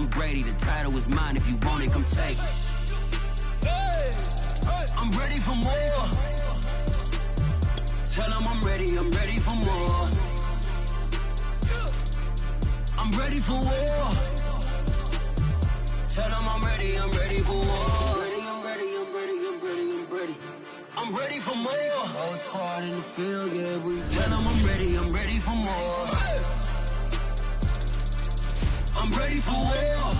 I'm Brady. The title is mine. If you want it, come take it. I'm ready for more. Tell them I'm ready for more. I'm ready for war. Tell them I'm ready for war. I'm ready for more. Oh, it's hard in the field, yeah. We tell them I'm ready for more. I'm ready for war.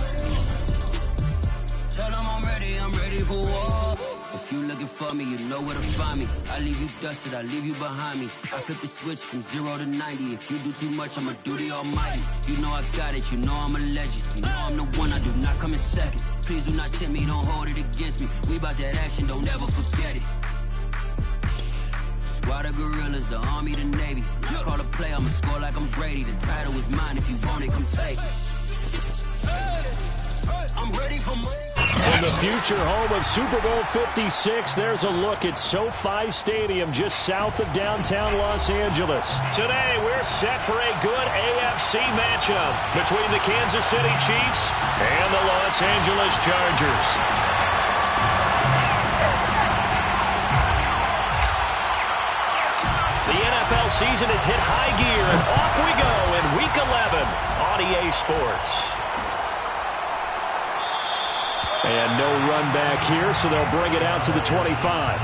Tell them I'm ready for war. If you looking for me, you know where to find me. I leave you dusted, I leave you behind me. I flip the switch from 0 to 90. If you do too much, I'ma do the almighty. You know I got it, you know I'm a legend. You know I'm the one, I do not come in second. Please do not tempt me, don't hold it against me. We about that action, don't ever forget it. Squad of gorillas, the army, the navy. When I call a play, I'ma score like I'm Brady. The title is mine, if you want it, come take it. I'm ready for more. In the future home of Super Bowl 56, there's a look at SoFi Stadium just south of downtown Los Angeles. Today, we're set for a good AFC matchup between the Kansas City Chiefs and the Los Angeles Chargers. The NFL season has hit high gear, and off we go in Week 11 on EA Sports. And no run back here, so they'll bring it out to the 25.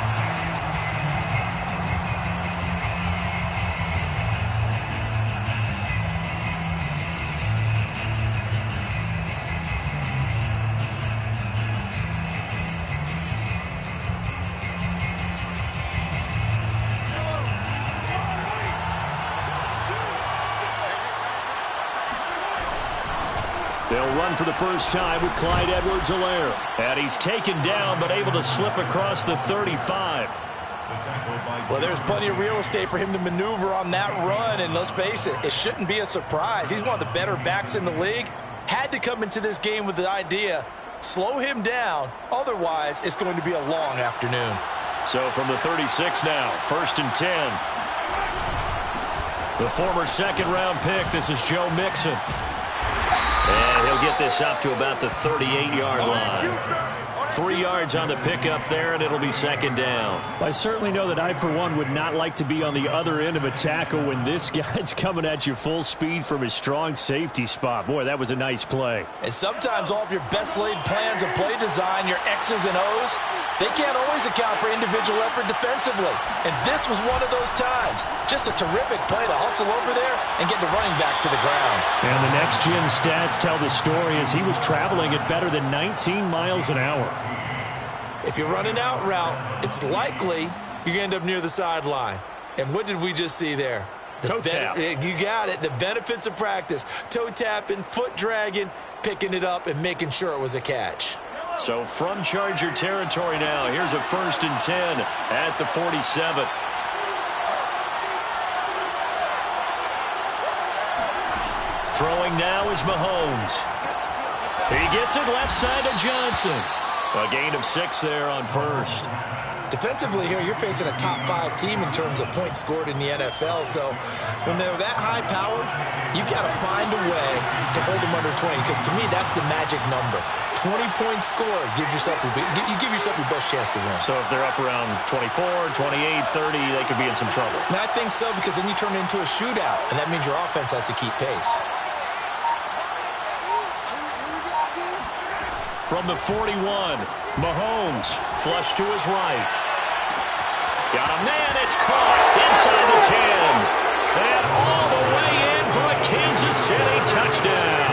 They'll run for the first time with Clyde Edwards-Helaire. And he's taken down, but able to slip across the 35. Well, there's plenty of real estate for him to maneuver on that run. And let's face it, it shouldn't be a surprise. He's one of the better backs in the league. Had to come into this game with the idea, slow him down. Otherwise, it's going to be a long afternoon. So from the 36 now, 1st and 10. The former second-round pick, this is Joe Mixon. And he'll get this up to about the 38-yard line. 3 yards on the pickup there, and it'll be second down. I certainly know that I, for one, would not like to be on the other end of a tackle when this guy's coming at you full speed from his strong safety spot. Boy, that was a nice play. And sometimes all of your best-laid plans of play design, your X's and O's, they can't always account for individual effort defensively. And this was one of those times. Just a terrific play to hustle over there and get the running back to the ground. And the next-gen stats tell the story as he was traveling at better than 19 miles an hour. If you run an out route, it's likely you're going to end up near the sideline. And what did we just see there? Toe tap. You got it. The benefits of practice. Toe tapping, foot dragging, picking it up, and making sure it was a catch. So from Charger territory now, here's a 1st and 10 at the 47. Throwing now is Mahomes. He gets it left side to Johnson. A gain of 6 there on first. Defensively here, you're facing a top-5 team in terms of points scored in the NFL. So when they're that high-powered, you've got to find a way to hold them under 20. Because to me, that's the magic number. 20 points scored gives yourself you give yourself your best chance to win. So if they're up around 24, 28, 30, they could be in some trouble. And I think so, because then you turn it into a shootout, and that means your offense has to keep pace. From the 41, Mahomes, flush to his right. Got a man, it's caught inside the 10. And all the way in for a Kansas City touchdown.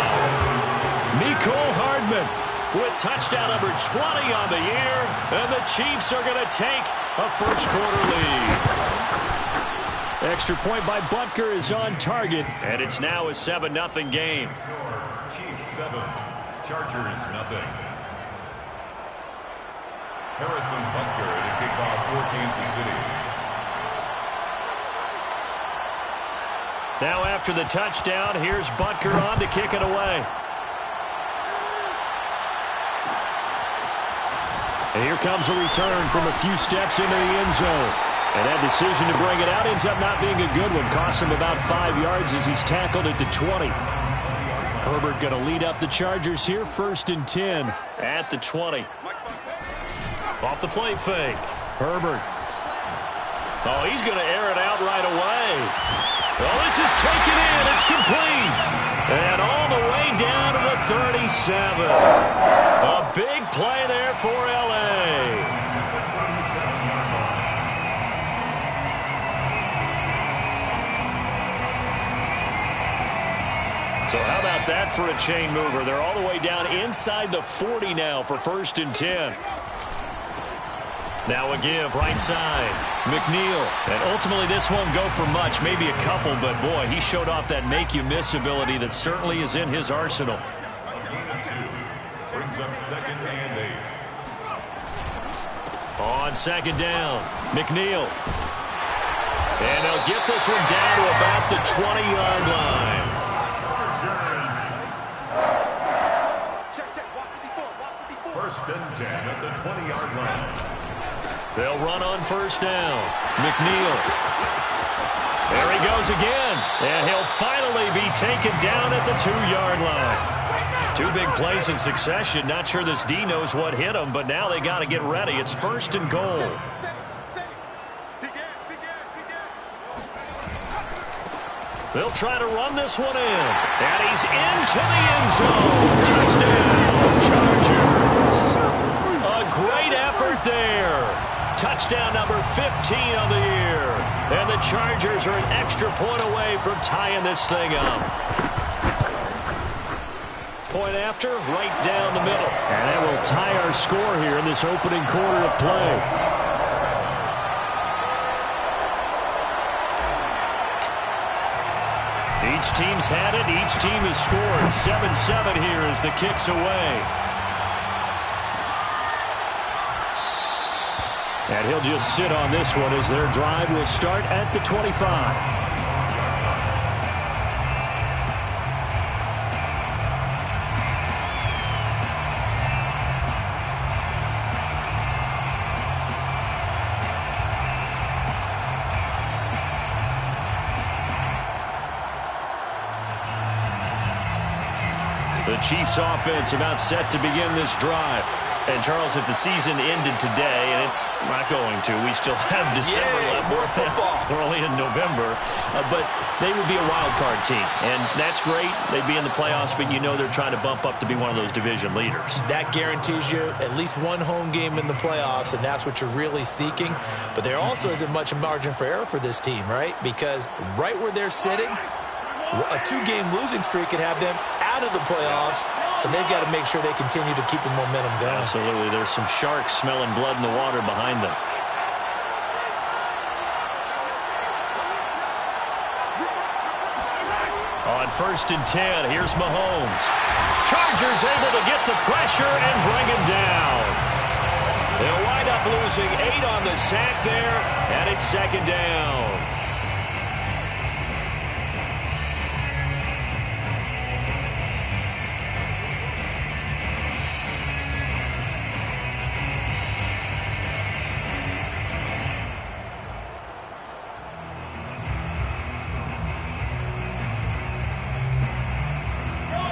Mecole Hardman with touchdown number 20 on the year. And the Chiefs are going to take a first-quarter lead. Extra point by Butker is on target. And it's now a 7-0 game. Chiefs 7, Chargers 0. Harrison Butker to kick off for Kansas City. Now after the touchdown, here's Butker on to kick it away. And here comes a return from a few steps into the end zone. And that decision to bring it out ends up not being a good one. Costs him about 5 yards as he's tackled it to 20. Herbert going to lead up the Chargers here, 1st and 10 at the 20. Off the play fake. Herbert. Oh, he's going to air it out right away. Oh, this is taken in. It's complete. And all the way down to the 37. A big play there for L.A. So how about that for a chain mover? They're all the way down inside the 40 now for 1st and 10. Now a give, right side. McNeil. And ultimately this won't go for much, maybe a couple, but boy, he showed off that make-you-miss ability that certainly is in his arsenal. Brings up 2nd and 8. On 2nd down, McNeil. And they'll get this one down to about the 20-yard line. First and 10 at the 20-yard line. They'll run on 1st down. McNeil. There he goes again. And he'll finally be taken down at the 2-yard line. 2 big plays in succession. Not sure this D knows what hit him, but now they got to get ready. It's 1st and goal. They'll try to run this one in. And he's into the end zone. Touchdown, Chargers. A great effort there. Touchdown number 15 on the year. And the Chargers are an extra point away from tying this thing up. Point after, right down the middle. And that will tie our score here in this opening quarter of play. Each team's had it. Each team has scored. 7-7 here as the kick's away. And he'll just sit on this one as their drive will start at the 25. The Chiefs offense about set to begin this drive. And, Charles, if the season ended today, and it's not going to, we still have December left. More football. We're only in November. But they would be a wild card team. And that's great. They'd be in the playoffs, but you know they're trying to bump up to be one of those division leaders. That guarantees you at least one home game in the playoffs, and that's what you're really seeking. But there also isn't much margin for error for this team, right? Because right where they're sitting, a 2-game losing streak could have them out of the playoffs, so they've got to make sure they continue to keep the momentum going. Absolutely. There's some sharks smelling blood in the water behind them. On 1st and 10, here's Mahomes. Chargers able to get the pressure and bring him down. They'll wind up losing 8 on the sack there, and it's 2nd down.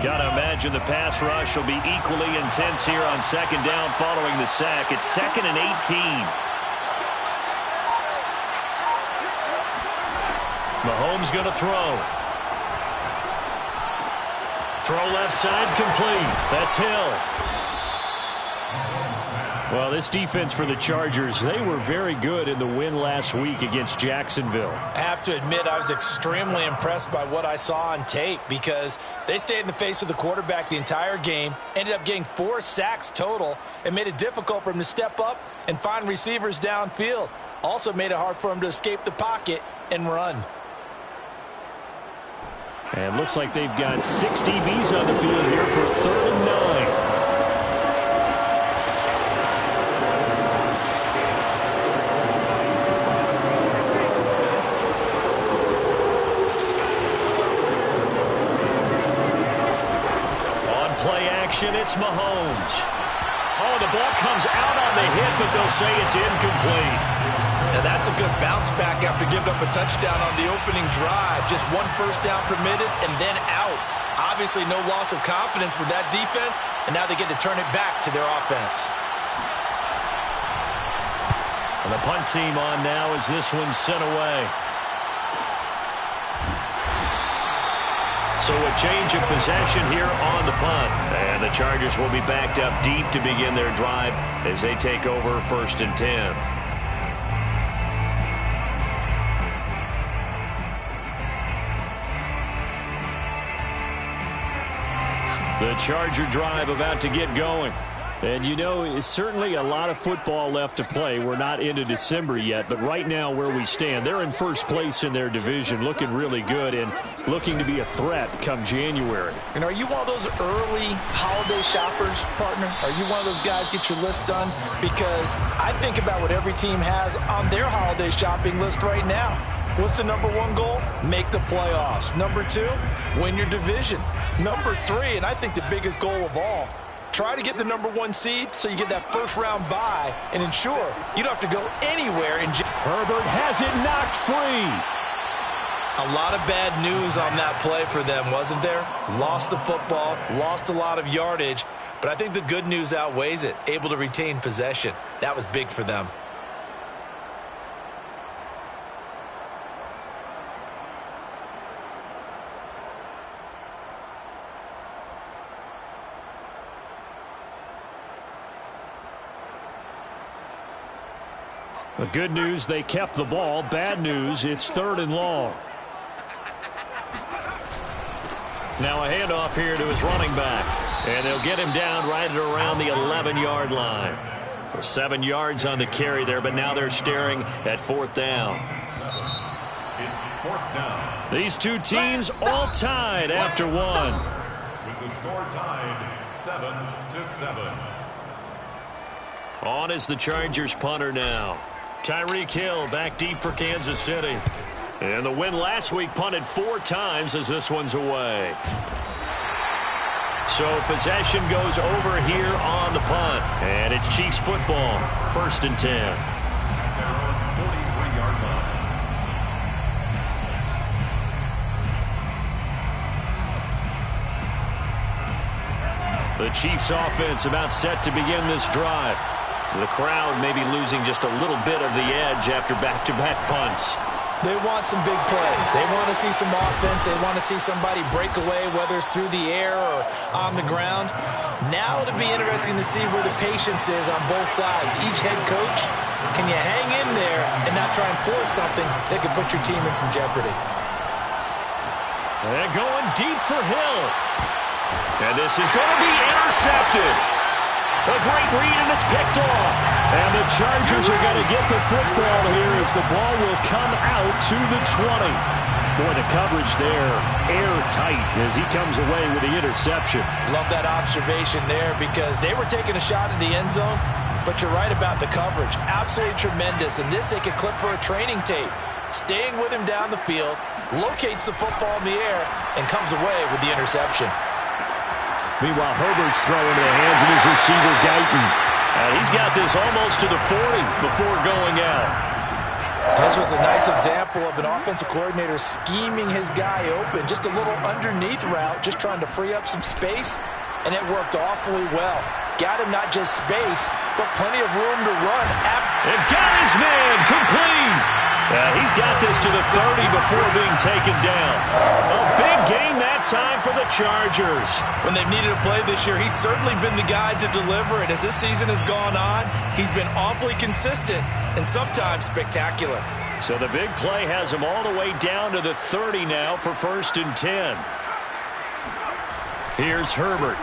Got to imagine the pass rush will be equally intense here on 2nd down following the sack. It's 2nd and 18. Mahomes going to throw. Throw left side complete. That's Hill. Well, this defense for the Chargers, they were very good in the win last week against Jacksonville. I have to admit, I was extremely impressed by what I saw on tape because they stayed in the face of the quarterback the entire game, ended up getting 4 sacks total, and made it difficult for him to step up and find receivers downfield. Also made it hard for him to escape the pocket and run. And looks like they've got 6 DBs on the field here for 3rd and 9. It's Mahomes. Oh, the ball comes out on the hit, but they'll say it's incomplete. Now that's a good bounce back after giving up a touchdown on the opening drive. Just 1 first down permitted and then out. Obviously, no loss of confidence with that defense, and now they get to turn it back to their offense. And the punt team on now as this one's sent away. So a change of possession here on the punt. And the Chargers will be backed up deep to begin their drive as they take over 1st and 10. The Charger drive about to get going. And, you know, it's certainly a lot of football left to play. We're not into December yet, but right now where we stand, they're in first place in their division, looking really good and looking to be a threat come January. And are you one of those early holiday shoppers, partner? Are you one of those guys get your list done? Because I think about what every team has on their holiday shopping list right now. What's the number one goal? Make the playoffs. Number 2, win your division. Number 3, and I think the biggest goal of all, try to get the number 1 seed so you get that first-round bye and ensure you don't have to go anywhere. Herbert has it knocked free. A lot of bad news on that play for them, wasn't there? Lost the football, lost a lot of yardage, but I think the good news outweighs it. Able to retain possession. That was big for them. The good news, they kept the ball. Bad news, it's 3rd and long. Now a handoff here to his running back. And they'll get him down right at around the 11-yard line. So 7 yards on the carry there, but now they're staring at 4th down. It's 4th down. These two teams all tied after one. With the score tied 7-7. On is the Chargers punter now. Tyreek Hill back deep for Kansas City. And the win last week punted 4 times as this one's away. So possession goes over here on the punt. And it's Chiefs football. 1st and 10. Their own 43-yard line. The Chiefs offense about set to begin this drive. The crowd may be losing just a little bit of the edge after back-to-back punts. They want some big plays. They want to see some offense. They want to see somebody break away, whether it's through the air or on the ground. Now it'll be interesting to see where the patience is on both sides. Each head coach, can you hang in there and not try and force something that could put your team in some jeopardy? They're going deep for Hill. And this is going to be intercepted. A great read, and it's picked off. And the Chargers are going to get the football here as the ball will come out to the 20. Boy, the coverage there, airtight as he comes away with the interception. Love that observation there because they were taking a shot at the end zone, but you're right about the coverage. Absolutely tremendous, and this they could clip for a training tape. Staying with him down the field, locates the football in the air, and comes away with the interception. Meanwhile, Herbert's throwing into the hands of his receiver, Guyton. And he's got this almost to the 40 before going out. This was a nice example of an offensive coordinator scheming his guy open. Just a little underneath route, just trying to free up some space, and it worked awfully well. Got him not just space, but plenty of room to run. And got his man complete. He's got this to the 30 before being taken down. A big game that time for the Chargers. When they've needed a play this year, he's certainly been the guy to deliver it. As this season has gone on, he's been awfully consistent and sometimes spectacular. So the big play has him all the way down to the 30 now for 1st and 10. Here's Herbert.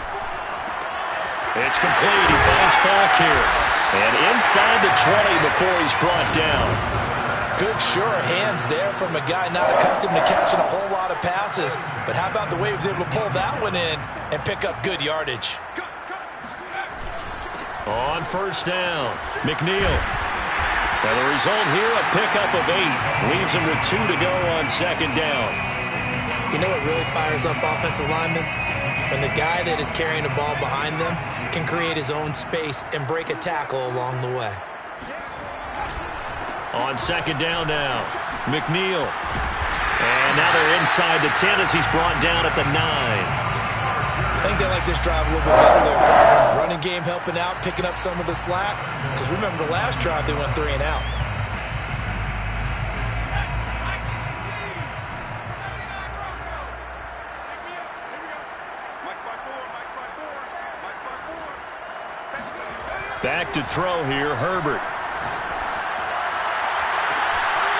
It's complete. He finds Falk here. And inside the 20 before he's brought down. Good, sure hands there from a guy not accustomed to catching a whole lot of passes. But how about the way he was able to pull that one in and pick up good yardage? On 1st down, McNeil. Now the result here, a pickup of 8. Leaves him with 2 to go on 2nd down. You know what really fires up offensive linemen? When the guy that is carrying the ball behind them can create his own space and break a tackle along the way. On 2nd down now, McNeil. And now they're inside the 10 as he's brought down at the 9. I think they like this drive a little bit better there, partner. Running game helping out, picking up some of the slack. Because remember, the last drive they went 3 and out. Back to throw here, Herbert.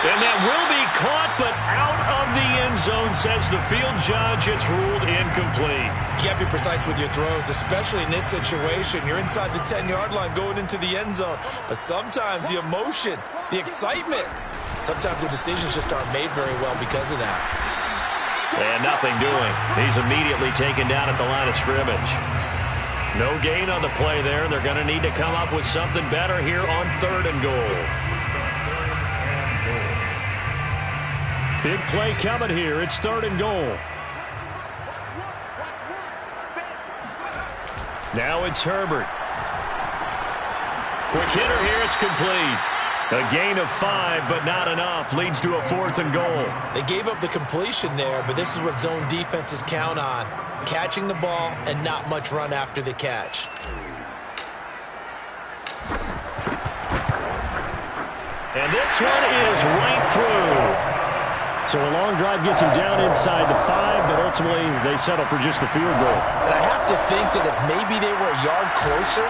And that will be caught, but out of the end zone, says the field judge. It's ruled incomplete. You got to be precise with your throws, especially in this situation. You're inside the 10-yard line going into the end zone. But sometimes the emotion, the excitement, sometimes the decisions just aren't made very well because of that. And nothing doing. He's immediately taken down at the line of scrimmage. No gain on the play there. They're going to need to come up with something better here on 3rd and goal. Big play coming here. It's 3rd and goal. Now it's Herbert. Quick hitter here. It's complete. A gain of 5, but not enough. Leads to a 4th and goal. They gave up the completion there, but this is what zone defenses count on. Catching the ball and not much run after the catch. And this one is right through. So a long drive gets him down inside the 5, but ultimately they settle for just the field goal. And I have to think that if maybe they were a yard closer,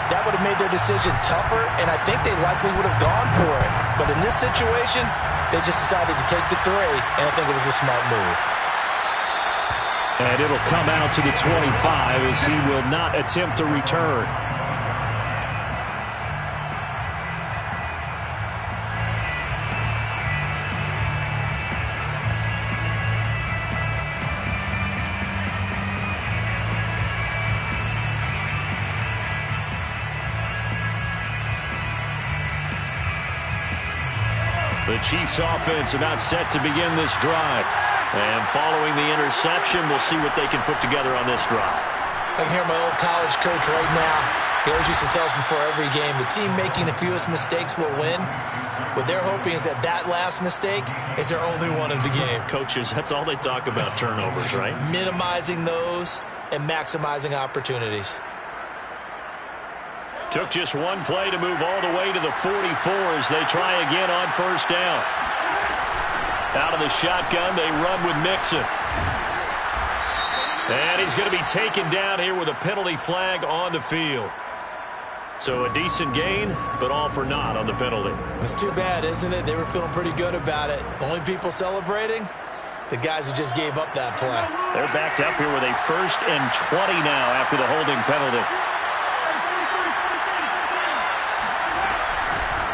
that would have made their decision tougher, and I think they likely would have gone for it. But in this situation, they just decided to take the 3, and I think it was a smart move. And it'll come out to the 25 as he will not attempt to return. The Chiefs offense about set to begin this drive. And following the interception, we'll see what they can put together on this drive. I can hear my old college coach right now. He always used to tell us before every game, the team making the fewest mistakes will win. What they're hoping is that last mistake is their only one of the game. Coaches, that's all they talk about, turnovers, right? Minimizing those and maximizing opportunities. Took just one play to move all the way to the 44 as they try again on 1st down. Out of the shotgun, they run with Mixon. And he's going to be taken down here with a penalty flag on the field. So a decent gain, but all for naught on the penalty. It's too bad, isn't it? They were feeling pretty good about it. Only people celebrating, the guys who just gave up that play. They're backed up here with a 1st and 20 now after the holding penalty.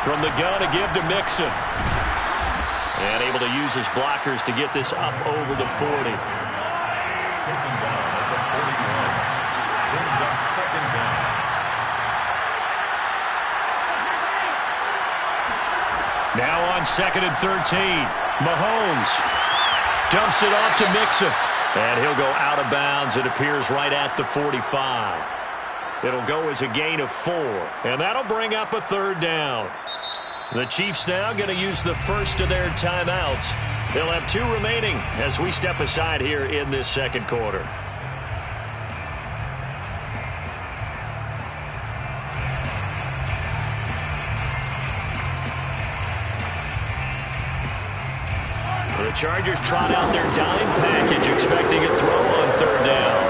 From the gun, a give to Mixon. And able to use his blockers to get this up over the 40. Taken down at the 41. Brings up 2nd down. Now on 2nd and 13. Mahomes dumps it off to Mixon. And he'll go out of bounds. It appears right at the 45. It'll go as a gain of 4. And that'll bring up a 3rd down. The Chiefs now going to use the first of their timeouts. They'll have 2 remaining as we step aside here in this 2nd quarter. The Chargers trot out their dime package, expecting a throw on 3rd down.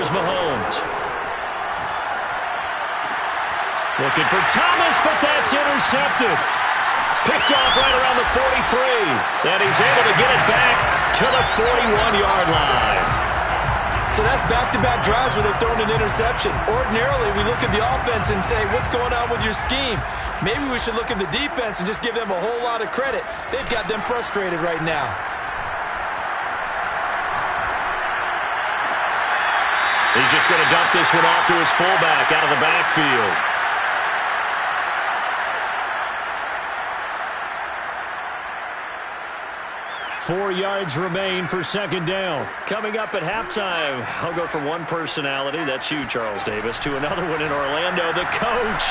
Mahomes. Looking for Thomas, but that's intercepted. Picked off right around the 43. And he's able to get it back to the 41-yard line. So that's back-to-back drives where they've thrown an interception. Ordinarily, we look at the offense and say, what's going on with your scheme? Maybe we should look at the defense and just give them a whole lot of credit. They've got them frustrated right now. He's just going to dump this one off to his fullback out of the backfield. 4 yards remain for second down. Coming up at halftime, I'll go from one personality, that's you, Charles Davis, to another one in Orlando, the coach.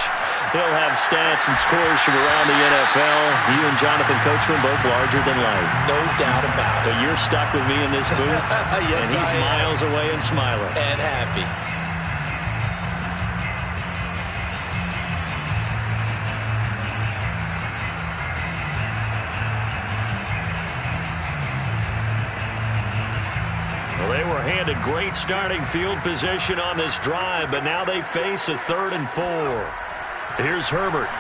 He'll have stats and scores from around the NFL. You and Jonathan Coachman both larger than life. No doubt about it. But you're stuck with me in this booth, yes, and he's miles away and smiling. And happy. Well, they were handed great starting field position on this drive, but now they face a 3rd and 4. Here's Herbert.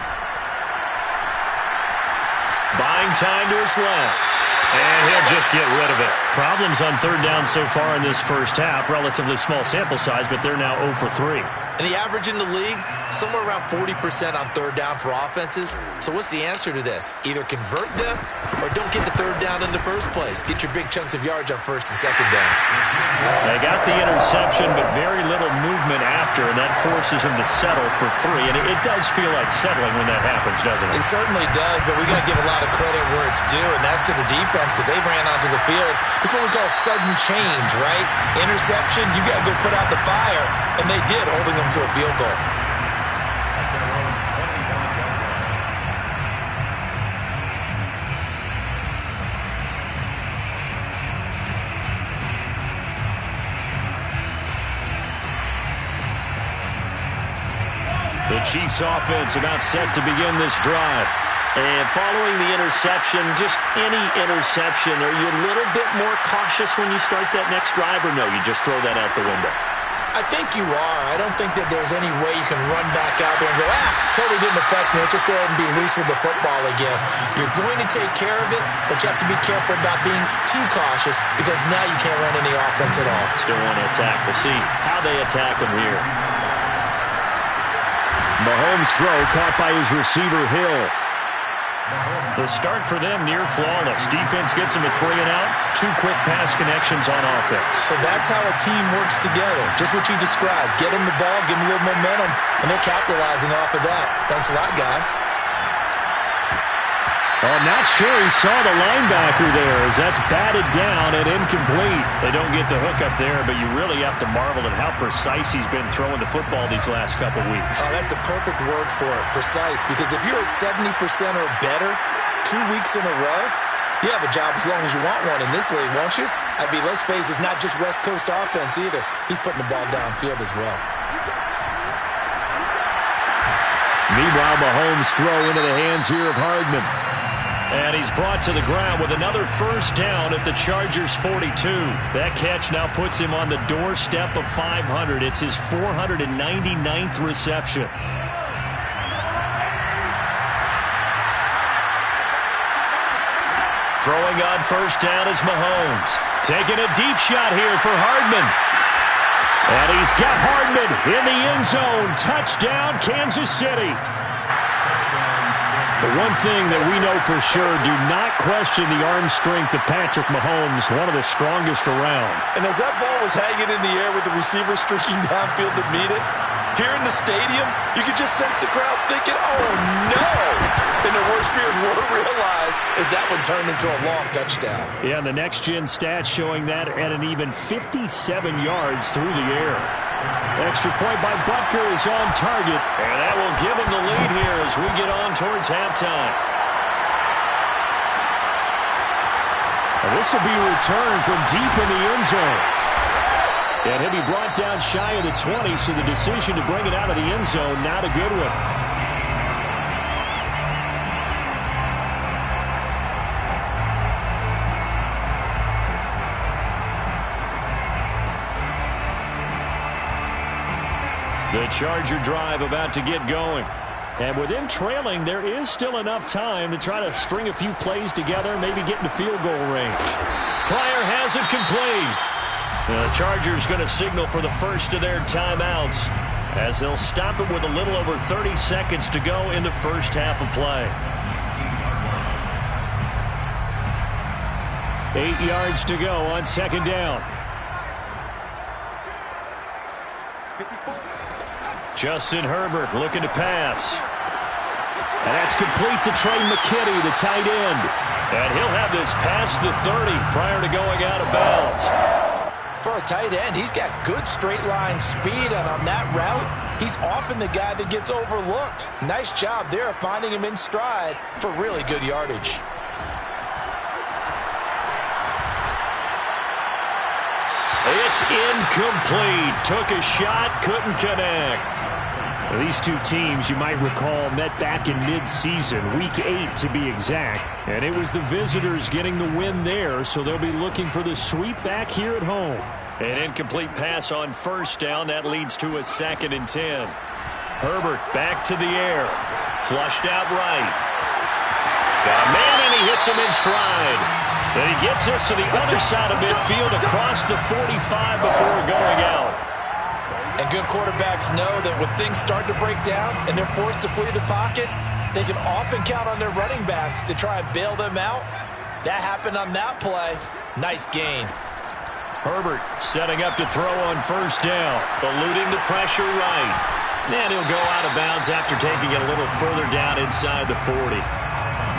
Buying time to his left. And he'll just get rid of it. Problems on 3rd down so far in this first half. Relatively small sample size, but they're now 0 for 3. And the average in the league, somewhere around 40% on 3rd down for offenses. So what's the answer to this? Either convert them or don't get the 3rd down in the first place. Get your big chunks of yards on 1st and 2nd down. They got the interception, but very little movement after, and that forces them to settle for 3. And it does feel like settling when that happens, doesn't it? It certainly does, but we got to give a lot of credit where it's due, and that's to the defense because they ran onto the field. It's what we call sudden change, right? Interception, you got to go put out the fire, and they did, holding them to a field goal. The Chiefs offense about set to begin this drive. And following the interception, just any interception, are you a little bit more cautious when you start that next drive, or no, you just throw that out the window? I think you are. I don't think that there's any way you can run back out there and go, totally didn't affect me. Let's just go ahead and be loose with the football again. You're going to take care of it, but you have to be careful about being too cautious because now you can't run any offense at all. Still want to attack. We'll see how they attack them here. Mahomes' throw caught by his receiver, Hill. The start for them near flawless. Defense gets them a 3-and-out. 2 quick pass connections on offense. So that's how a team works together. Just what you described. Get them the ball, give them a little momentum, and they're capitalizing off of that. Thanks a lot, guys. I'm not sure he saw the linebacker there as that's batted down and incomplete. They don't get the hook up there, but you really have to marvel at how precise he's been throwing the football these last couple weeks. Oh, that's the perfect word for it, precise, because if you're at 70% or better 2 weeks in a row, you have a job as long as you want one in this league, won't you? I mean, let's face it, it's not just West Coast offense either. He's putting the ball downfield as well. Meanwhile, Mahomes' throw into the hands here of Hardman. And he's brought to the ground with another first down at the Chargers' 42. That catch now puts him on the doorstep of 500. It's his 499th reception. Throwing on first down is Mahomes. Taking a deep shot here for Hardman. And he's got Hardman in the end zone. Touchdown, Kansas City. The one thing that we know for sure, do not question the arm strength of Patrick Mahomes, one of the strongest around. And as that ball was hanging in the air with the receiver streaking downfield to meet it, here in the stadium, you could just sense the crowd thinking, oh no! And their worst fears were realized as that one turned into a long touchdown. Yeah, and the next-gen stats showing that at an even 57 yards through the air. Extra point by Butker is on target, and that will give him the lead here as we get on towards halftime. And this will be returned from deep in the end zone. And he'll be brought down shy of the 20, so the decision to bring it out of the end zone, not a good one. The Charger drive about to get going. And with them trailing, there is still enough time to try to string a few plays together, maybe get into field goal range. Pryor has it complete. The Chargers going to signal for the first of their timeouts as they'll stop it with a little over 30 seconds to go in the first half of play. 8 yards to go on second down. Justin Herbert looking to pass. And that's complete to Trey McKitty, the tight end. And he'll have this past the 30 prior to going out of bounds. For a tight end, he's got good straight line speed, and on that route, he's often the guy that gets overlooked. Nice job there of finding him in stride for really good yardage. It's incomplete. Took a shot, couldn't connect. These two teams, you might recall, met back in mid-season, Week 8 to be exact. And it was the visitors getting the win there, so they'll be looking for the sweep back here at home. An incomplete pass on first down. That leads to a 2nd and 10. Herbert back to the air. Flushed out right. Got a man, and he hits him in stride. Then he gets this to the other side of midfield across the 45 before going out. And good quarterbacks know that when things start to break down and they're forced to flee the pocket, they can often count on their running backs to try and bail them out. That happened on that play. Nice gain. Herbert setting up to throw on first down, eluding the pressure right. And he'll go out of bounds after taking it a little further down inside the 40.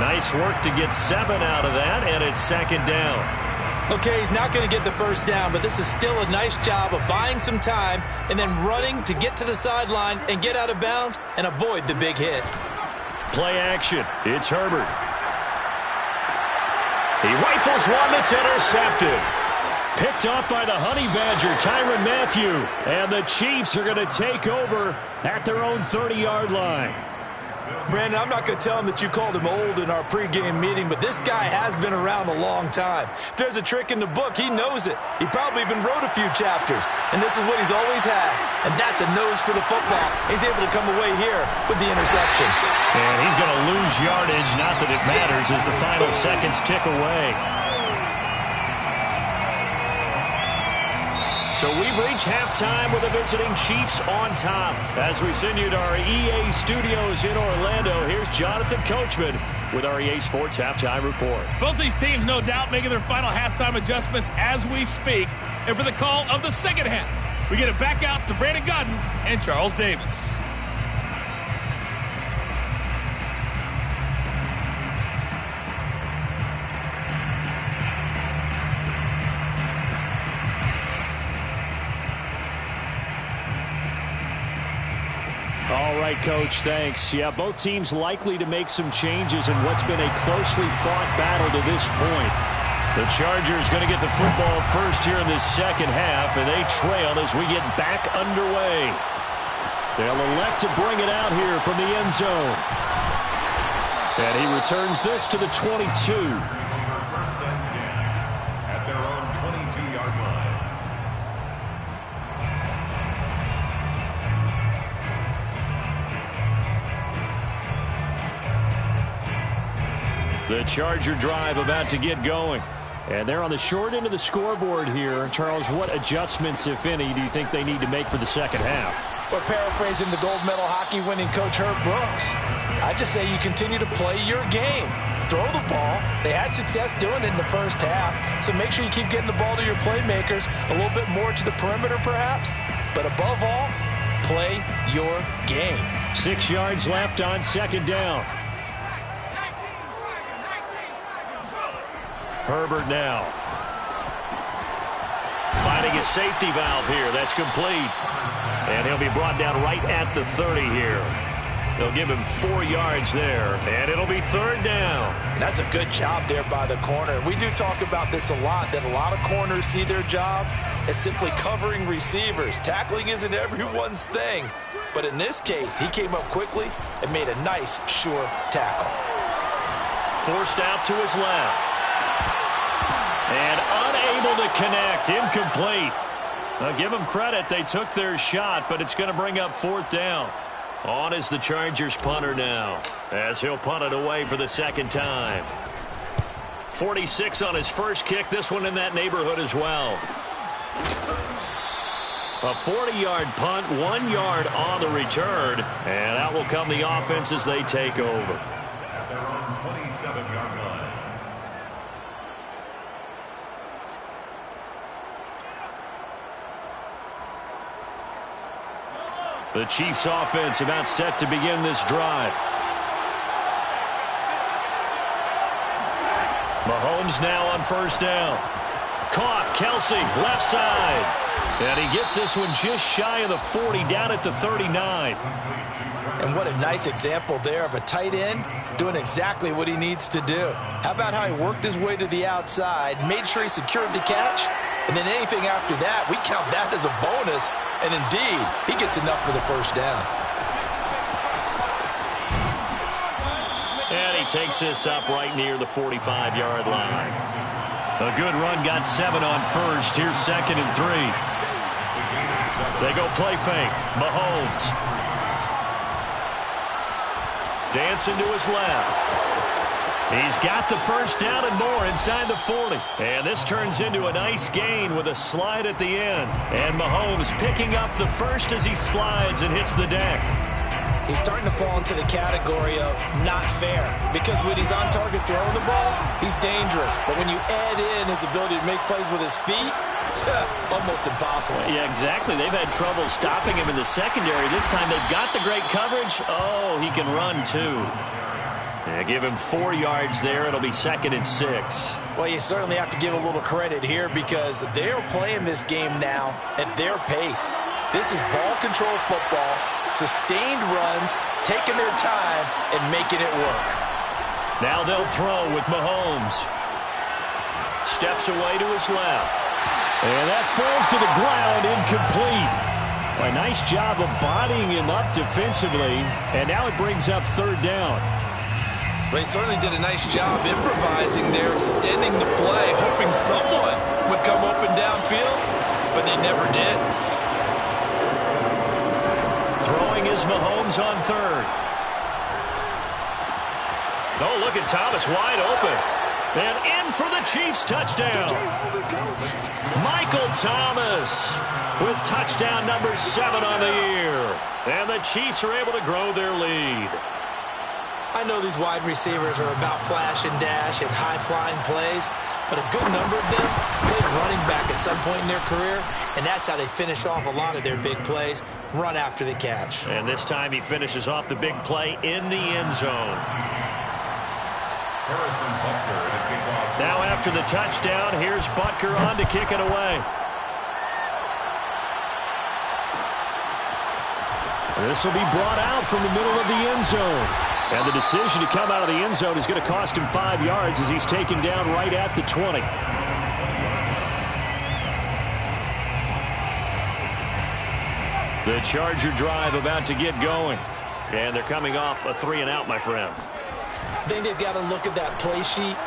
Nice work to get 7 out of that, and it's 2nd down. Okay, he's not going to get the first down, but this is still a nice job of buying some time and then running to get to the sideline and get out of bounds and avoid the big hit. Play action. It's Herbert. He rifles one that's intercepted. Picked off by the Honey Badger, Tyrann Mathieu. And the Chiefs are going to take over at their own 30-yard line. Brandon, I'm not going to tell him that you called him old in our pregame meeting, but this guy has been around a long time. If there's a trick in the book, he knows it. He probably even wrote a few chapters, and this is what he's always had, and that's a nose for the football. He's able to come away here with the interception. And he's going to lose yardage, not that it matters, as the final seconds tick away. So we've reached halftime with the visiting Chiefs on top. As we send you to our EA studios in Orlando, here's Jonathan Coachman with our EA Sports Halftime Report. Both these teams, no doubt, making their final halftime adjustments as we speak. And for the call of the second half, we get it back out to Brandon Godden and Charles Davis. All right, Coach, thanks. Yeah, both teams likely to make some changes in what's been a closely fought battle to this point. The Chargers going to get the football first here in this second half, and they trail as we get back underway. They'll elect to bring it out here from the end zone. And he returns this to the 22. First and 10 at their own 22-yard line. The Charger drive about to get going. And they're on the short end of the scoreboard here. Charles, what adjustments, if any, do you think they need to make for the second half? Well, paraphrasing the gold medal hockey winning coach Herb Brooks, I just say you continue to play your game. Throw the ball. They had success doing it in the first half, so make sure you keep getting the ball to your playmakers, a little bit more to the perimeter perhaps, but above all, play your game. 6 yards left on second down. Herbert now. Finding a safety valve here. That's complete. And he'll be brought down right at the 30 here. They'll give him 4 yards there, and it'll be third down. And that's a good job there by the corner. We do talk about this a lot, that a lot of corners see their job as simply covering receivers. Tackling isn't everyone's thing. But in this case, he came up quickly and made a nice, sure tackle. Forced out to his left. And unable to connect. Incomplete. Now give them credit. They took their shot, but it's going to bring up fourth down. On is the Chargers punter now, as he'll punt it away for the second time. 46 on his first kick. This one in that neighborhood as well. A 40-yard punt, 1 yard on the return. And out will come the offense as they take over. At their own 27-yard line. The Chiefs offense about set to begin this drive. Mahomes now on first down. Caught, Kelsey, left side. And he gets this one just shy of the 40, down at the 39. And what a nice example there of a tight end doing exactly what he needs to do. How about how he worked his way to the outside, made sure he secured the catch, and then anything after that, we count that as a bonus. And indeed, he gets enough for the first down. And he takes this up right near the 45-yard line. A good run, got 7 on first. Here's 2nd and 3. They go play fake. Mahomes. Dancing to his left. He's got the first down and more inside the 40. And this turns into a nice gain with a slide at the end. And Mahomes picking up the first as he slides and hits the deck. He's starting to fall into the category of not fair, because when he's on target throwing the ball, he's dangerous. But when you add in his ability to make plays with his feet, almost impossible. Yeah, exactly. They've had trouble stopping him in the secondary. This time they've got the great coverage. Oh, he can run too. Yeah, give him 4 yards there. It'll be 2nd and 6. Well, you certainly have to give a little credit here because they're playing this game now at their pace. This is ball control football, sustained runs, taking their time, and making it work. Now they'll throw with Mahomes. Steps away to his left. And that falls to the ground, incomplete. A nice job of bodying him up defensively, and now it brings up 3rd down. They certainly did a nice job improvising there, extending the play, hoping someone would come open downfield, but they never did. Throwing is Mahomes on 3rd. Oh, look at Thomas wide open. And in for the Chiefs touchdown. Michael Thomas with touchdown number 7 on the year. And the Chiefs are able to grow their lead. I know these wide receivers are about flash and dash and high-flying plays, but a good number of them played running back at some point in their career, and that's how they finish off a lot of their big plays, run after the catch. And this time he finishes off the big play in the end zone. Now after the touchdown, here's Butker on to kick it away. This will be brought out from the middle of the end zone. And the decision to come out of the end zone is going to cost him 5 yards as he's taken down right at the 20. The Charger drive about to get going. And they're coming off a 3-and-out, my friend. I think they've got to look at that play sheet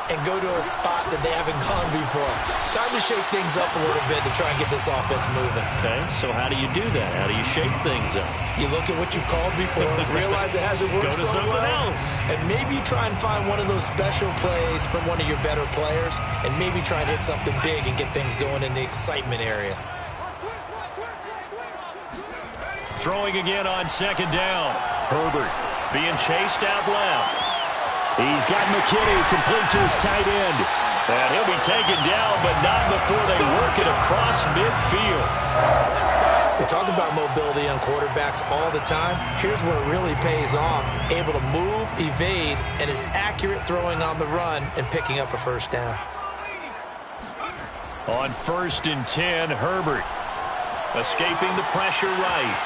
and go to a spot that they haven't gone before. Time to shake things up a little bit to try and get this offense moving. Okay, so how do you do that? How do you shake things up? You look at what you've called before, realize it hasn't worked so well. Go to something else. And maybe try and find one of those special plays from one of your better players, and maybe try and hit something big and get things going in the excitement area. Throwing again on 2nd down. Herbert being chased out left. He's got McKinney complete to his tight end. And he'll be taken down, but not before they work it across midfield. They talk about mobility on quarterbacks all the time. Here's where it really pays off. Able to move, evade, and is accurate throwing on the run and picking up a first down. On 1st and 10, Herbert escaping the pressure right.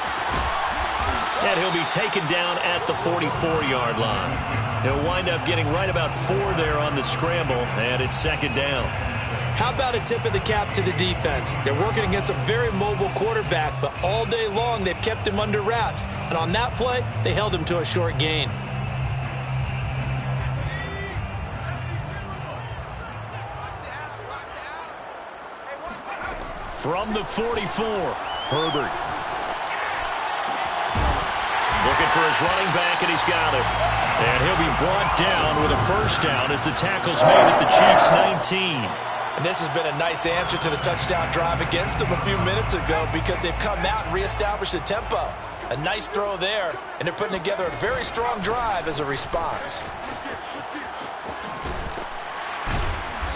And he'll be taken down at the 44-yard line. He'll wind up getting right about 4 there on the scramble, and it's 2nd down. How about a tip of the cap to the defense? They're working against a very mobile quarterback, but all day long they've kept him under wraps. And on that play, they held him to a short gain. From the 44, Herbert. Looking for his running back, and he's got it. And he'll be brought down with a first down as the tackle's made at the Chiefs' 19. And this has been a nice answer to the touchdown drive against them a few minutes ago because they've come out and reestablished the tempo. A nice throw there, and they're putting together a very strong drive as a response.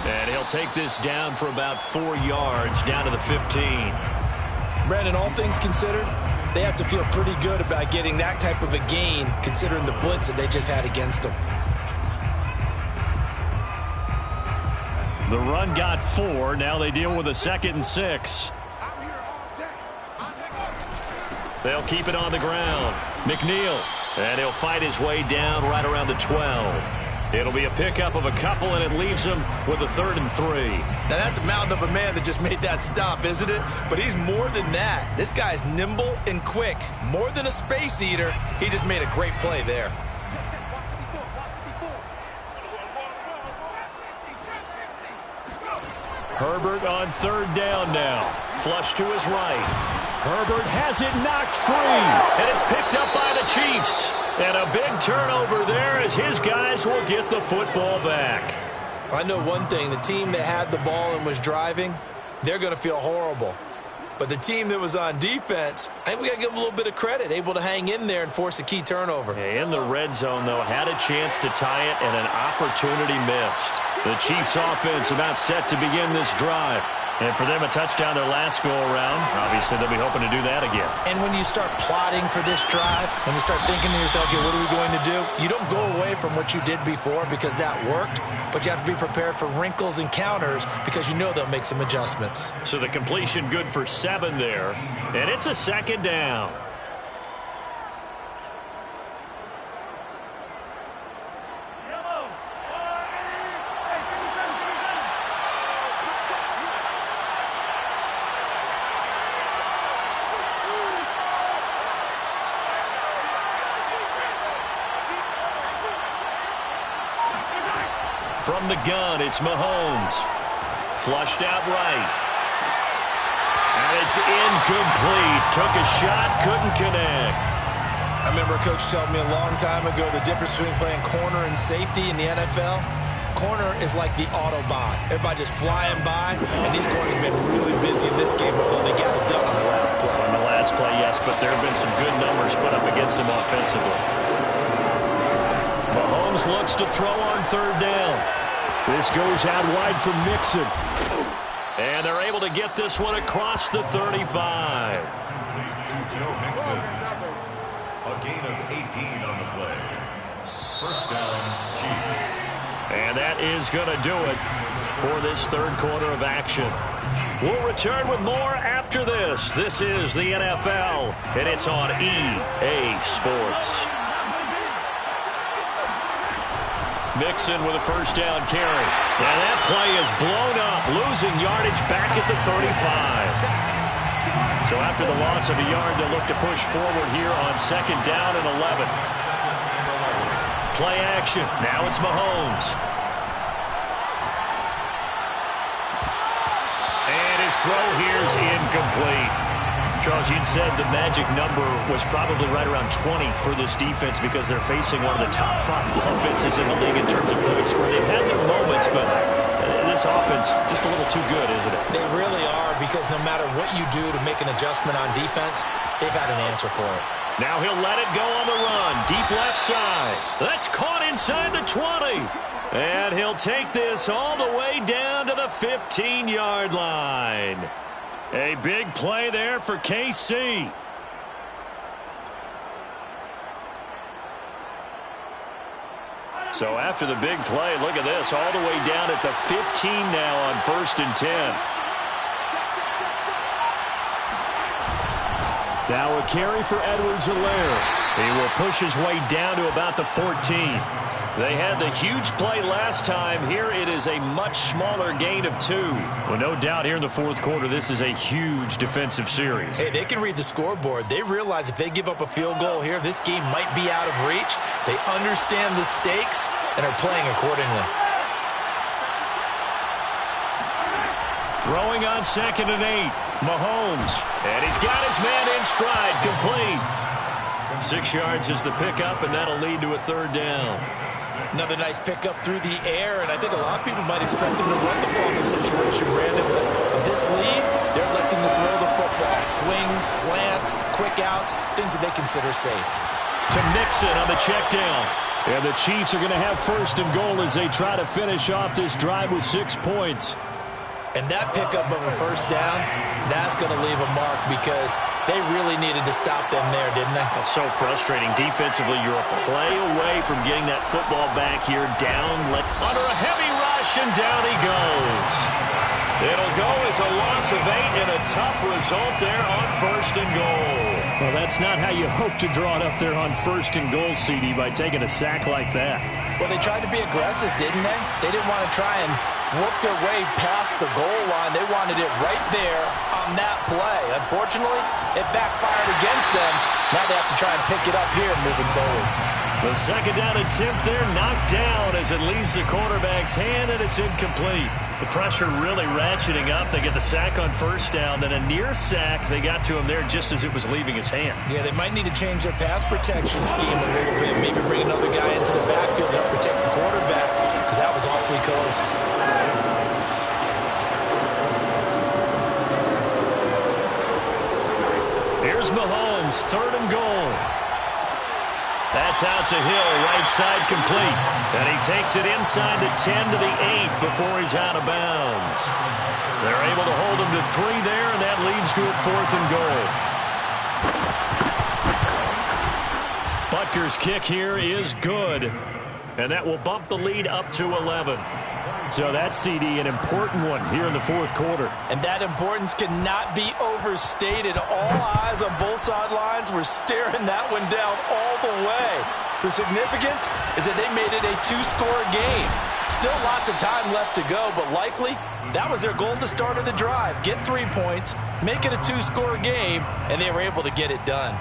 And he'll take this down for about 4 yards, down to the 15. Brandon, all things considered, they have to feel pretty good about getting that type of a gain considering the blitz that they just had against them. The run got 4. Now they deal with a 2nd and 6. They'll keep it on the ground. McNeil. And he'll fight his way down right around the 12. It'll be a pickup of a couple, and it leaves him with a 3rd and 3. Now, that's a mountain of a man that just made that stop, isn't it? But he's more than that. This guy's nimble and quick. More than a space eater. He just made a great play there. Herbert on 3rd down now. Flush to his right. Herbert has it knocked free. And it's picked up by the Chiefs. And a big turnover there as his guys will get the football back. I know one thing. The team that had the ball and was driving, they're going to feel horrible. But the team that was on defense, I think we got to give them a little bit of credit, able to hang in there and force a key turnover. In the red zone, though, had a chance to tie it and an opportunity missed. The Chiefs offense about set to begin this drive. And for them, a touchdown their last go-around. Obviously, they'll be hoping to do that again. And when you start plotting for this drive, when you start thinking to yourself, okay, what are we going to do? You don't go away from what you did before because that worked, but you have to be prepared for wrinkles and counters because you know they'll make some adjustments. So the completion good for 7 there, and it's a 2nd down. From the gun, it's Mahomes. Flushed out right. And it's incomplete. Took a shot, couldn't connect. I remember a coach telling me a long time ago the difference between playing corner and safety in the NFL. Corner is like the Autobahn. Everybody just flying by, and these corners have been really busy in this game, although they got it done on the last play. On the last play, yes, but there have been some good numbers put up against them offensively. Mahomes looks to throw on 3rd down. This goes out wide from Mixon. And they're able to get this one across the 35. To Joe Mixon. A gain of 18 on the play. 1st down, Chiefs. And that is going to do it for this 3rd quarter of action. We'll return with more after this. This is the NFL, and it's on EA Sports. Mixon with a 1st down carry. And that play is blown up, losing yardage back at the 35. So after the loss of a yard, they'll look to push forward here on 2nd down and 11. Play action. Now it's Mahomes. And his throw here is incomplete. Charles, you'd said the magic number was probably right around 20 for this defense because they're facing one of the top 5 offenses in the league in terms of points scored. They've had their moments, but this offense just a little too good, isn't it? They really are, because no matter what you do to make an adjustment on defense, they've got an answer for it. Now he'll let it go on the run. Deep left side. That's caught inside the 20. And he'll take this all the way down to the 15-yard line. A big play there for KC. So after the big play, look at this, all the way down at the 15 now on 1st and 10. Now a carry for Edwards-Helaire. He will push his way down to about the 14. They had the huge play last time. Here it is a much smaller gain of 2. Well, no doubt here in the 4th quarter, this is a huge defensive series. Hey, they can read the scoreboard. They realize if they give up a field goal here, this game might be out of reach. They understand the stakes and are playing accordingly. Throwing on 2nd and 8. Mahomes. And he's got his man in stride. Complete. 6 yards is the pickup, and that'll lead to a 3rd down. Another nice pickup through the air, and I think a lot of people might expect them to run the ball in this situation, Brandon, but with this lead, they're electing to throw the football. Swings, slants, quick outs, things that they consider safe. To Mixon on the check down. And the Chiefs are going to have 1st and goal as they try to finish off this drive with 6 points. And that pickup of a 1st down, that's going to leave a mark because they really needed to stop them there, didn't they? That's so frustrating. Defensively, you're a play away from getting that football back here down. Under a heavy rush, and down he goes. has a loss of 8 and a tough result there on 1st and goal. Well, that's not how you hope to draw it up there on 1st and goal, CD, by taking a sack like that. Well, they tried to be aggressive, didn't they? They didn't want to try and work their way past the goal line. They wanted it right there on that play. Unfortunately, it backfired against them. Now they have to try and pick it up here moving forward. The 2nd down attempt there knocked down as it leaves the quarterback's hand, and it's incomplete. The pressure really ratcheting up. They get the sack on 1st down, then a near sack. They got to him there just as it was leaving his hand. Yeah, they might need to change their pass protection scheme a little bit. Maybe bring another guy into the backfield to help protect the quarterback, because that was awfully close. Here's Mahomes, 3rd and goal. That's out to Hill, right side complete. And he takes it inside the 10 to the 8 before he's out of bounds. They're able to hold him to 3 there, and that leads to a 4th and goal. Butker's kick here is good, and that will bump the lead up to 11. So that's, CD, an important one here in the 4th quarter. And that importance cannot be overstated. All eyes on both sidelines were staring that one down all the way. The significance is that they made it a 2-score game. Still lots of time left to go, but likely that was their goal at the start of the drive. Get 3 points, make it a 2-score game, and they were able to get it done.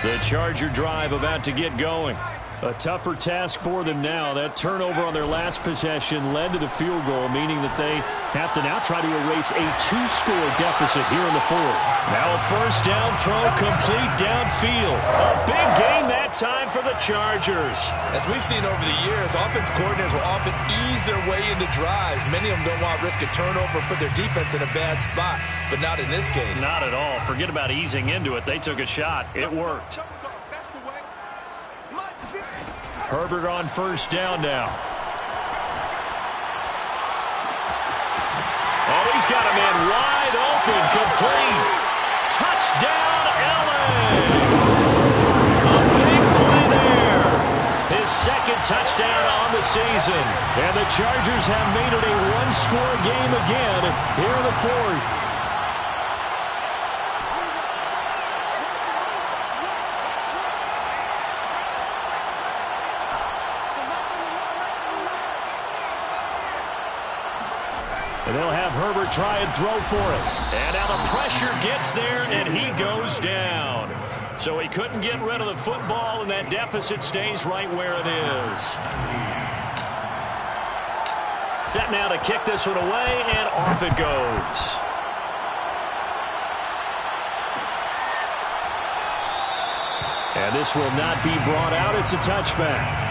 The Charger drive about to get going. A tougher task for them now. That turnover on their last possession led to the field goal, meaning that they have to now try to erase a 2-score deficit here in the 4th. Now a 1st down throw complete downfield. A big gain that time for the Chargers. As we've seen over the years, offense coordinators will often ease their way into drives. Many of them don't want to risk a turnover and put their defense in a bad spot, but not in this case. Not at all. Forget about easing into it. They took a shot. It worked. Herbert on 1st down now. Oh, he's got a man wide open, complete. Touchdown, LA! A big play there. His 2nd touchdown on the season. And the Chargers have made it a 1-score game again here in the 4th. And they'll have Herbert try and throw for it. And now the pressure gets there, and he goes down. So he couldn't get rid of the football, and that deficit stays right where it is. Set now to kick this one away, and off it goes. And this will not be brought out. It's a touchback.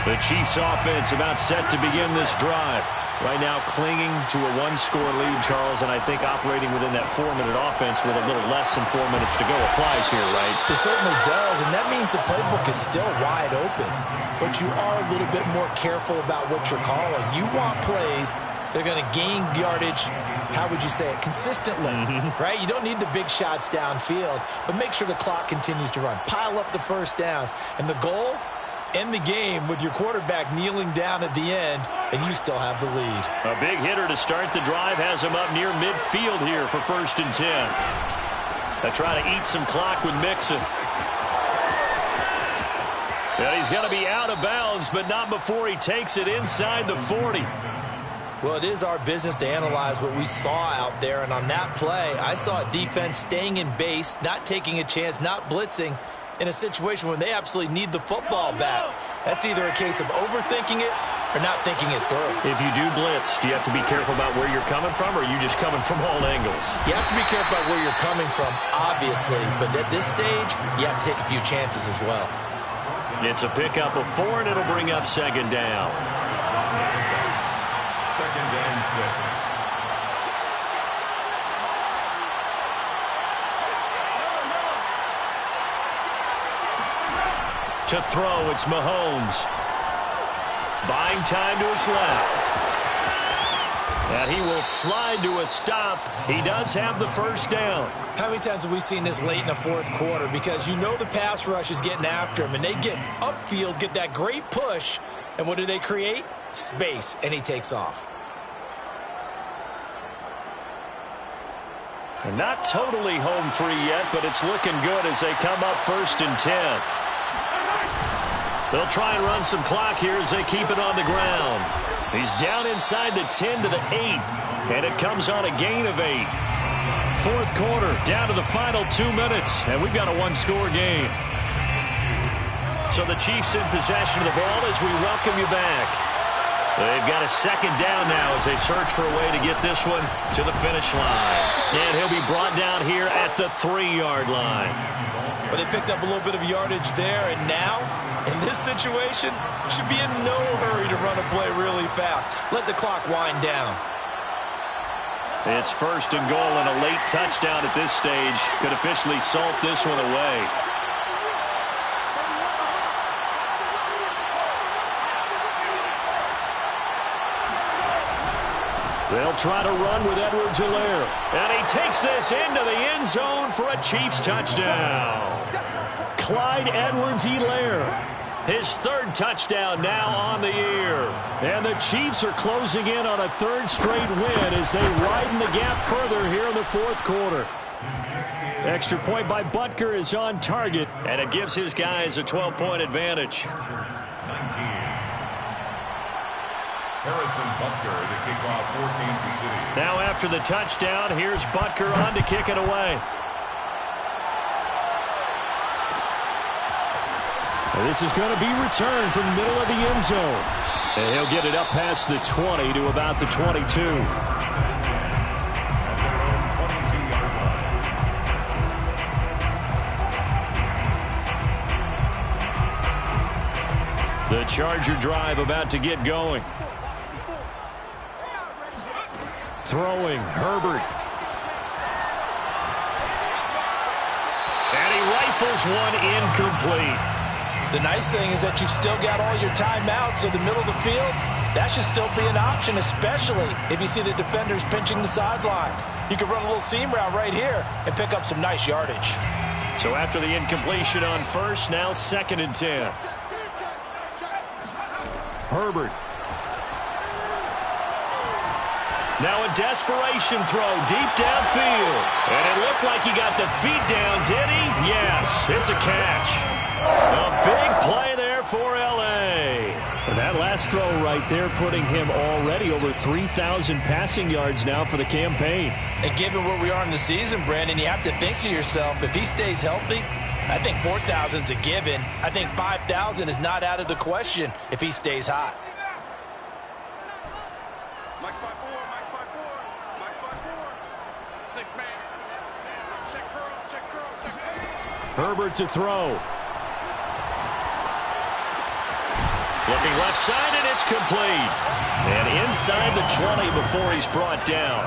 The Chiefs offense about set to begin this drive. Right now clinging to a 1-score lead, Charles, and I think operating within that 4-minute offense with a little less than 4 minutes to go applies here, right? It certainly does, and that means the playbook is still wide open. But you are a little bit more careful about what you're calling. You want plays that are going to gain yardage, how would you say it, consistently, right? You don't need the big shots downfield, but make sure the clock continues to run. Pile up the 1st downs, and the goal, end the game with your quarterback kneeling down at the end, and you still have the lead. A big hitter to start the drive has him up near midfield here for 1st and 10. They try to eat some clock with Mixon. And he's going to be out of bounds, but not before he takes it inside the 40. Well, it is our business to analyze what we saw out there, and on that play, I saw a defense staying in base, not taking a chance, not blitzing, in a situation when they absolutely need the football back. That's either a case of overthinking it or not thinking it through. If you do blitz, do you have to be careful about where you're coming from, or are you just coming from all angles? You have to be careful about where you're coming from, obviously, but at this stage, you have to take a few chances as well. It's a pickup of 4, and it'll bring up 2nd down. 2nd and 6. To throw, it's Mahomes. Buying time to his left. And he will slide to a stop. He does have the first down. How many times have we seen this late in the fourth quarter? Because you know the pass rush is getting after him, and they get upfield, get that great push, and what do they create? Space, and he takes off. And not totally home free yet, but it's looking good as they come up 1st and 10. They'll try and run some clock here as they keep it on the ground. He's down inside the 10 to the 8, and it comes on a gain of 8. Fourth quarter, down to the final 2 minutes, and we've got a one-score game. So the Chiefs in possession of the ball as we welcome you back. They've got a second down now as they search for a way to get this one to the finish line. And he'll be brought down here at the 3-yard line. But they picked up a little bit of yardage there, and now, in this situation, should be in no hurry to run a play really fast. Let the clock wind down. It's 1st and goal, and a late touchdown at this stage could officially salt this one away. They'll try to run with Edwards-Helaire. And he takes this into the end zone for a Chiefs touchdown. Clyde Edwards-Helaire. His 3rd touchdown now on the year. And the Chiefs are closing in on a 3rd straight win as they widen the gap further here in the fourth quarter. Extra point by Butker is on target, and it gives his guys a 12-point advantage. 19. Harrison Butker to kick off for Kansas City. Now after the touchdown, here's Butker on to kick it away. And this is going to be returned from the middle of the end zone. And he'll get it up past the 20 to about the 22. The Charger drive about to get going. Throwing, Herbert. And he rifles one incomplete. The nice thing is that you've still got all your timeouts, so the middle of the field, that should still be an option, especially if you see the defenders pinching the sideline. You can run a little seam route right here and pick up some nice yardage. So after the incompletion on 1st, now 2nd and 10. Herbert. Now a desperation throw deep downfield. And it looked like he got the feet down, did he? Yes, it's a catch. A big play there for L.A. And that last throw right there putting him already over 3,000 passing yards now for the campaign. And given where we are in the season, Brandon, you have to think to yourself, if he stays healthy, I think 4,000 is a given. I think 5,000 is not out of the question if he stays hot. Mike 5-4, Mike 5-4, Mike 5-4. 6-man. Check curls, check curls, check curls. Herbert to throw. Looking left side, and it's complete. And inside the 20 before he's brought down.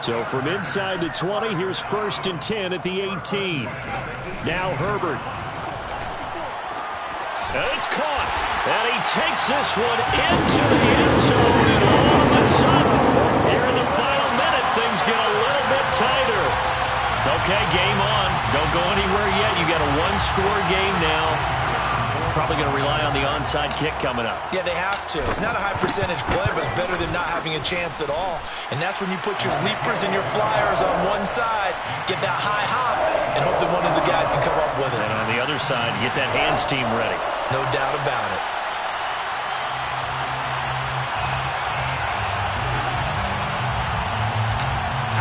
So from inside the 20, here's 1st and 10 at the 18. Now Herbert. And it's caught. And he takes this one into the end zone. And all of a sudden, here in the final minute, things get a little bit tighter. Okay, game on. Don't go anywhere yet. You got a one-score game now. Probably going to rely on the onside kick coming up. Yeah, they have to. It's not a high percentage play, but it's better than not having a chance at all. And that's when you put your leapers and your flyers on one side, get that high hop, and hope that one of the guys can come up with it. And on the other side, get that hands team ready. No doubt about it.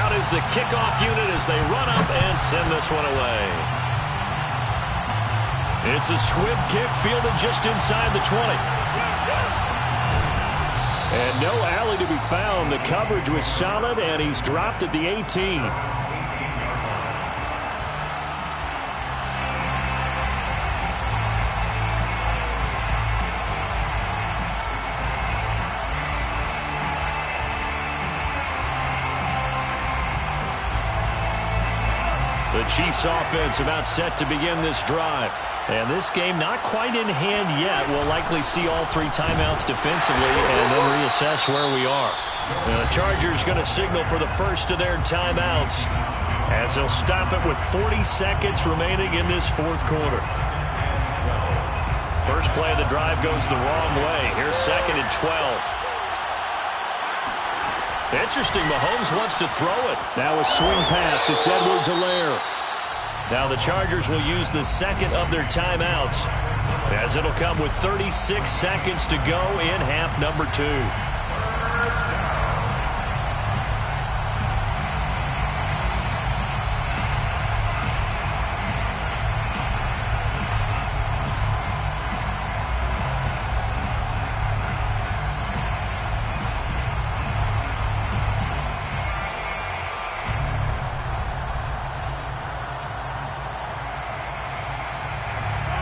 Out is the kickoff unit as they run up and send this one away. It's a squib kick fielded just inside the 20. And no alley to be found. The coverage was solid, and he's dropped at the 18. The Chiefs offense about set to begin this drive. And this game not quite in hand yet. We'll likely see all 3 timeouts defensively and then reassess where we are. The Chargers going to signal for the first of their timeouts as they'll stop it with 40 seconds remaining in this fourth quarter. First play of the drive goes the wrong way. Here's 2nd and 12. Interesting, Mahomes wants to throw it. Now a swing pass. It's Edwards-Helaire. Now the Chargers will use the second of their timeouts as it'll come with 36 seconds to go in half number 2.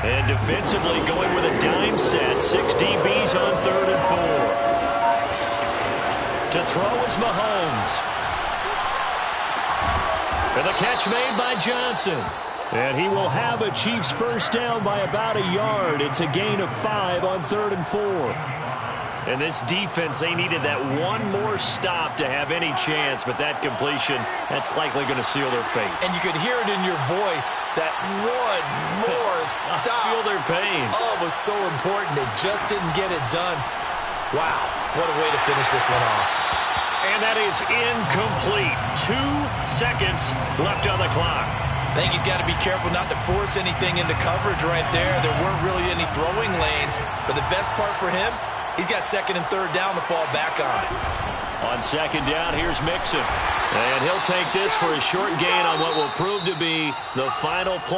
And defensively going with a dime set. 6 DBs on 3rd and 4. To throw is Mahomes. And the catch made by Johnson. And he will have a Chiefs first down by about a yard. It's a gain of 5 on 3rd and 4. And this defense, they needed that one more stop to have any chance, but that completion, that's likely going to seal their fate. And you could hear it in your voice, that one more stop. I feel their pain. Oh, it was so important. They just didn't get it done. Wow, what a way to finish this one off. And that is incomplete. 2 seconds left on the clock. I think he's got to be careful not to force anything into coverage right there. There weren't really any throwing lanes, but the best part for him, he's got 2nd and 3rd down to fall back on. On 2nd down, here's Mixon. And he'll take this for a short gain on what will prove to be the final play.